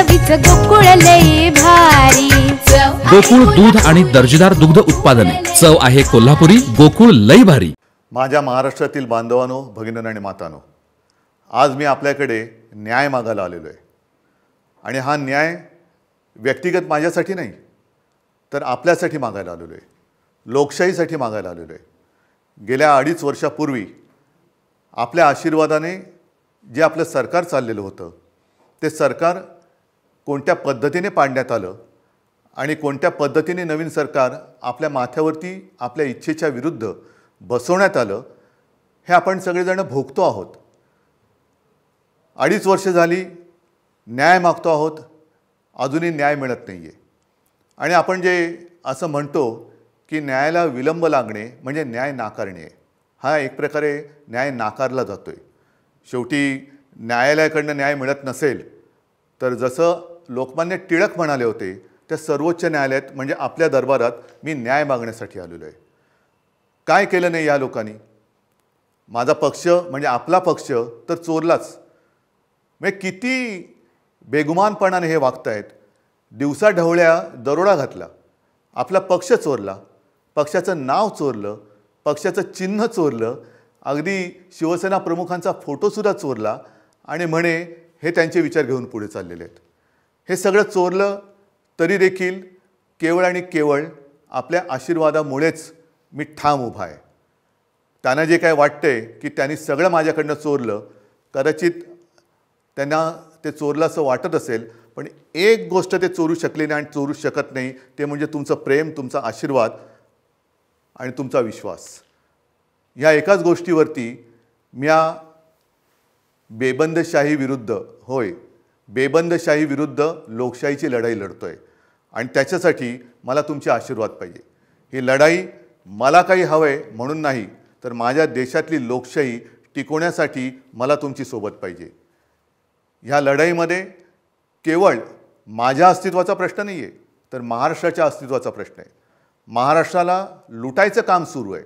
चवीच गोकुळ लई भारी। गोकुळ दूध आणि दर्जेदार दुग्ध उत्पादने, चव आहे कोल्हापुरी, गोकुळ लई भारी। माझ्या महाराष्ट्रातील बांधवांनो, भगिनींनो आणि मातांनो, आज मी आपल्याकडे न्याय मागायला आलेलो आहे। आणि हा न्याय व्यक्तिगत माझ्यासाठी नाही, तर आपल्यासाठी मागायला आलेलो आहे, लोकशाहीसाठी मागायला आलेलो आहे। गेल्या 2.5 वर्षापूर्वी आपल्या आशीर्वादाने जे आपलं सरकार चाललेलं होतं, ते सरकार कोणत्या पद्धतीने पाडण्यात आलं आणि कोणत्या पद्धतीने नवीन सरकार आपल्या माथ्यावरती आपल्या इच्छेच्या विरुद्ध बसवण्यात आलं, हे आपण सगळेजण भोगतो आहोत। 2.5 वर्ष झाली न्याय मागतो आहोत, अजूनही न्याय मिळत नाही आहे। आणि आपण जे असं म्हणतो की न्यायाला विलंब लागणे म्हणजे न्याय नाकारणे, हा एक प्रकारे न्याय नाकारला जातो आहे। शेवटी न्यायालयाकडनं न्याय मिळत नसेल तर जसं लोकमान्य टिळक म्हणाले होते, त्या सर्वोच्च न्यायालयात म्हणजे आपल्या दरबारात मी न्याय मागण्यासाठी आलेलो आहे। काय केलं नाही या लोकांनी? माझा पक्ष म्हणजे आपला पक्ष तर चोरलाच। म्हणजे किती बेगुमानपणाने हे वागतायत। दिवसा ढवळ्या दरोडा घातला, आपला पक्ष चोरला, पक्षाचं नाव चोरलं, पक्षाचं चिन्ह चोरलं, अगदी शिवसेना प्रमुखांचा फोटोसुद्धा चोरला आणि म्हणे हे त्यांचे विचार घेऊन पुढे चाललेले आहेत। हे सगळं चोरलं तरी देखील केवळ आणि केवळ आपल्या आशीर्वादामुळेच मी ठाम उभा आहे। त्यांना जे काय वाटतंय की त्यांनी सगळं माझ्याकडनं चोरलं, कदाचित त्यांना ते चोरलं असं वाटत असेल, पण एक गोष्ट ते चोरू शकले नाही आणि चोरू शकत नाही, ते म्हणजे तुमचं प्रेम, तुमचा आशीर्वाद आणि तुमचा विश्वास। या एकाच गोष्टीवरती मी या बेबंदशाही विरुद्ध, होय बेबंदशाही विरुद्ध लोकशाहीची लढाई लढतोय आणि त्याच्यासाठी मला तुमचे आशीर्वाद पाहिजे। ही लढाई मला काही हवंय म्हणून नाही, तर माझ्या देशातली लोकशाही टिकवण्यासाठी मला तुमची सोबत पाहिजे। ह्या लढाईमध्ये केवळ माझ्या अस्तित्वाचा प्रश्न नाही आहे, तर महाराष्ट्राच्या अस्तित्वाचा प्रश्न आहे। महाराष्ट्राला लुटायचं काम सुरू आहे,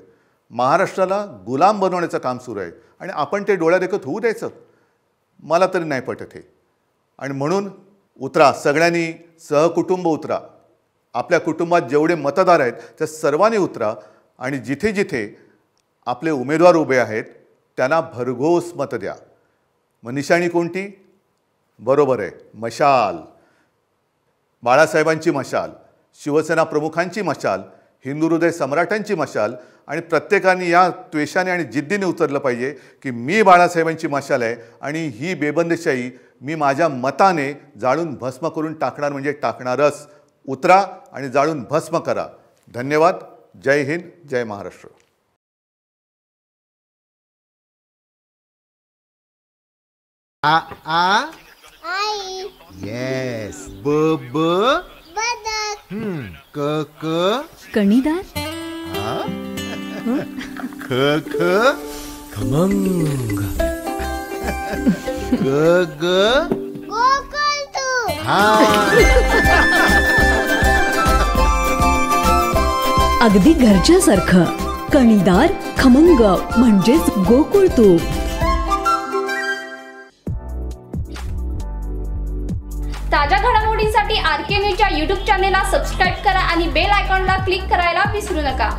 महाराष्ट्राला गुलाम बनवण्याचं काम सुरू आहे आणि आपण ते डोळ्यादेखत होऊ द्यायचं? मला तरी नाही पटत हे। आणि म्हणून उतरा, सगळ्यांनी सहकुटुंब उतरा, आपल्या कुटुंबात जेवढे मतदार आहेत त्या सर्वांनी उतरा आणि जिथे जिथे आपले उमेदवार उभे आहेत त्यांना भरघोस मत द्या। मग निशाणी कोणती? बरोबर आहे, मशाल, बाळासाहेबांची मशाल, शिवसेना प्रमुखांची मशाल, हिंदू हृदय सम्राटांची मशाल। आणि प्रत्येकाने या त्वेषाने आणि जिद्दीने उतरलं पाहिजे की मी बाळासाहेबांची मशाल आहे आणि ही बेबंदशाही मी माझ्या मताने जाळून भस्म करून टाकणार म्हणजे टाकणारच। उतरा आणि जाळून भस्म करा। धन्यवाद। जय हिंद, जय महाराष्ट्र। आ आ आई येस ब ब बदक क क कणीदार, ख ख खमंग ग ग गोकुळ तू हा अगदी घरच्यासारखं कणीदार खमंग म्हणजेच गोकुळ तूप। ताज्या घडामोडींसाठी RK न्यूजच्या YouTube चॅनेलला सबस्क्राईब करा आणि बेल आयकॉनला क्लिक करायला विसरू नका।